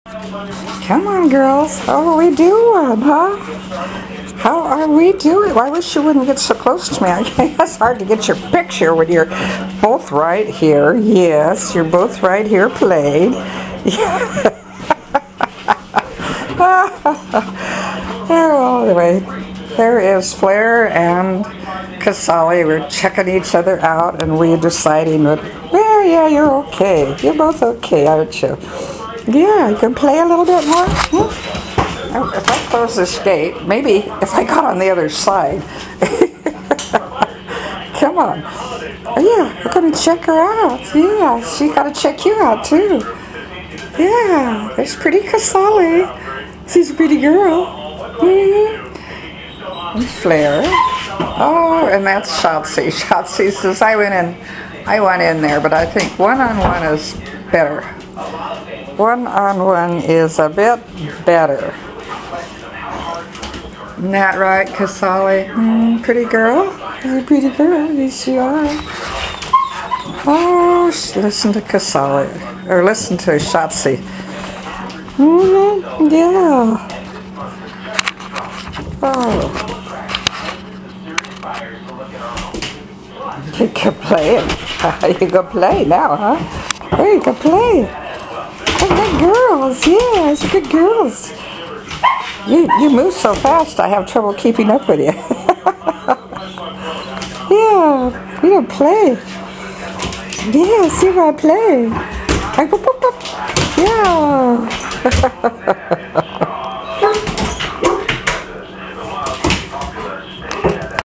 Come on, girls. How are we doing, huh? How are we doing? Well, I wish you wouldn't get so close to me. It's hard to get your picture when you're both right here. Yes, you're both right here played. Oh, anyway, there is Flair and Casali. We're checking each other out, and we're deciding that, well, yeah, you're okay. You're both okay, aren't you? Yeah, you can play a little bit more. If I close this gate, maybe if I got on the other side. Come on. Oh, yeah, we're going to check her out. Yeah, she got to check you out, too. Yeah, there's pretty Casali. She's a pretty girl. And Flair. Oh, and that's Shotzi. Shotzi says, I went in there, but I think one-on-one is better. One-on-one is a bit better. Isn't that right, Casali? Pretty girl? You're a pretty girl. Yes, you are. Oh, listen to Casali. Or listen to Shotzi. Yeah. Oh. You can play it. You can play now, huh? Hey, you can play. Oh, good girls. Yes, good girls. You move so fast, I have trouble keeping up with you. Yeah, you can play. Yes, you can play. Yeah.